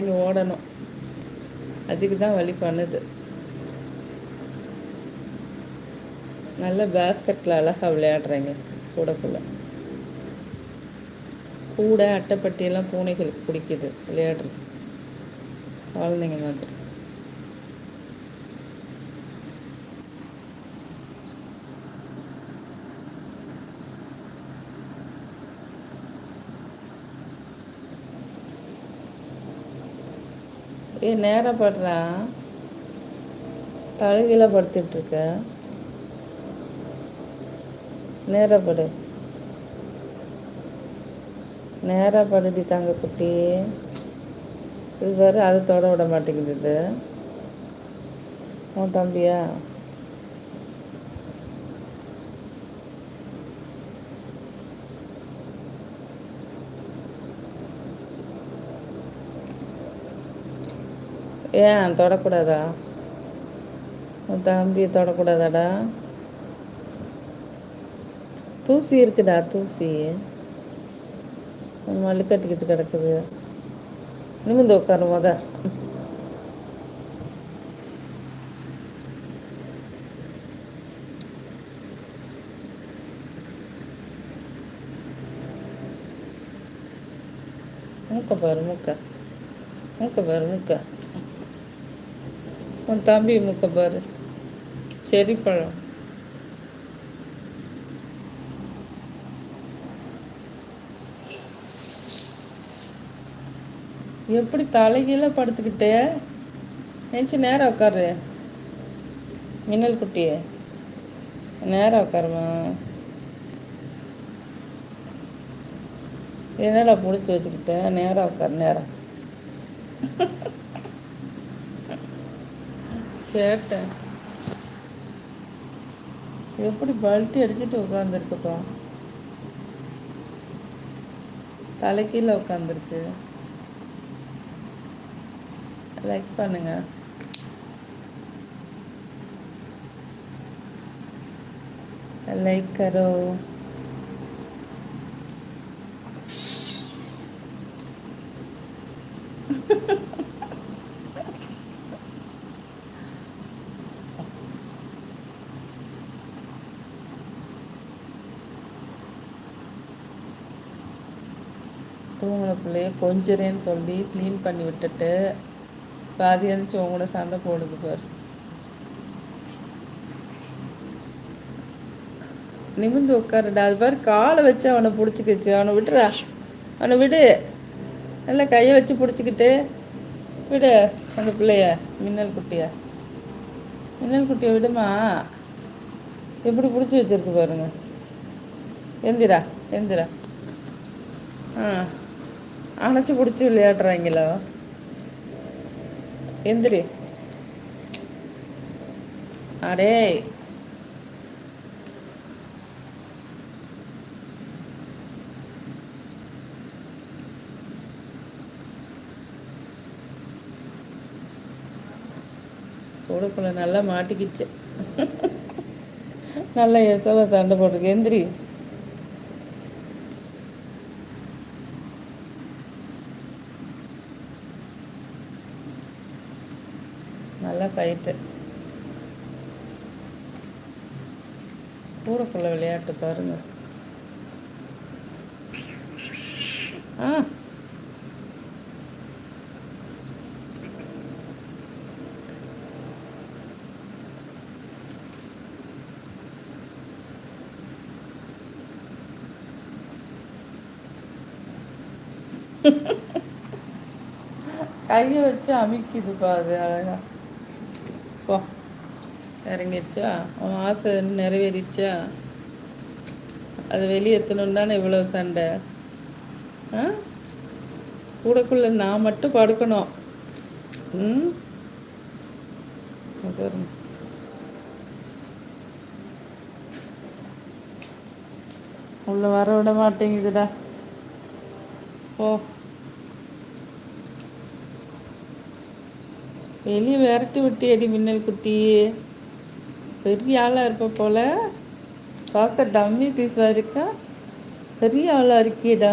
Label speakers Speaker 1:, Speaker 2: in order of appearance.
Speaker 1: இங்கே ஓடணும். அதுக்கு தான் வழி பண்ணுது. நல்ல பேஸ்கெட்டில் அழகாக விளையாடுறேங்க. கூடக்குள்ள கூட அட்டைப்பட்டியெல்லாம் பூனைகளுக்கு பிடிக்குது விளையாடுறது, குழந்தைங்க மாதிரி. நேராக படுறான், தழுகில படுத்துட்ருக்க. நேராக படு, நேராக படுதி தாங்க குட்டி. இது வேறு அதை தொட விட மாட்டேங்குது. இது உன் தம்பியா? ஏன் தொடக்கூடாதா? உன் தம்பியை தொடக்கூடாதாடா? தூசி இருக்குடா, தூசி மல்லு கட்டிக்கிட்டு கிடக்குது. நிமிந்து உட்காரு முத. மூக்க பாரு, மூக்க பாரு, மூக்க. உன் தம்பி மூக்க பாரு, செரி பழம். எப்படி தலைகீழ படுத்துக்கிட்டே? நெஞ்சு நேரம் உட்காரு மின்னல் குட்டியே, நேரம் உட்காருமா. என்னடா பிடிச்சி வச்சுக்கிட்டேன்? நேரம் உட்காரு, நேரம். சேட்டை எப்படி பல்ட்டி அடிச்சுட்டு உட்காந்துருக்குப்பா. தலைக்கீழ உட்காந்துருக்கு. லைக் பண்ணுங்க. லைக் करो. தூங்கின பிள்ளைய கொஞ்சரேன்னு சொல்லி க்ளீன் பண்ணி விட்டுட்டு பாதி எழுந்துச்சு உங்களோட சண்டை போடுது பாரு. நிமிந்து உட்காருடா. அது பாரு காலை வச்சு அவனை பிடிச்சிக்கிச்சு. அவனை விட்டுறா, அவனை விடு. நல்லா கையை வச்சு பிடிச்சிக்கிட்டு விடு அந்த பிள்ளைய. மின்னல் குட்டியா, மின்னல் குட்டியை விடுமா. எப்படி பிடிச்சி வச்சிருக்கு பாருங்க. எந்திரா, எந்திரா. அணைச்சி பிடிச்சி விளையாடுறாங்களோ. எந்திரி. அடே கூடக்குள்ள நல்லா மாட்டிக்கிச்சு. நல்லா எசவ சண்டை போட்டுருக்கு. எந்திரி. நல்லா ஃபைட்டு. கூடக்குள்ள விளையாட்டு பாருங்க. கையை வச்சு அமிக்குதுப்பா அது அழகா. போ, இறங்கிடுச்சா? அவன் ஆசை நிறைவேறிச்சா? அதை வெளியேற்றணும் தானே இவ்வளோ சண்டை. கூடக்குள்ள நான் மட்டும் படுக்கணும். உள்ள வர விட மாட்டேங்குதுடா. ஓ, வெளியே விரட்டி விட்டி அடி மின்னல் குட்டி. பெரிய ஆளாக இருப்ப போல. பார்க்க டம்மி பீஸாக இருக்கா. பெரிய ஆளாக இருக்கியடா.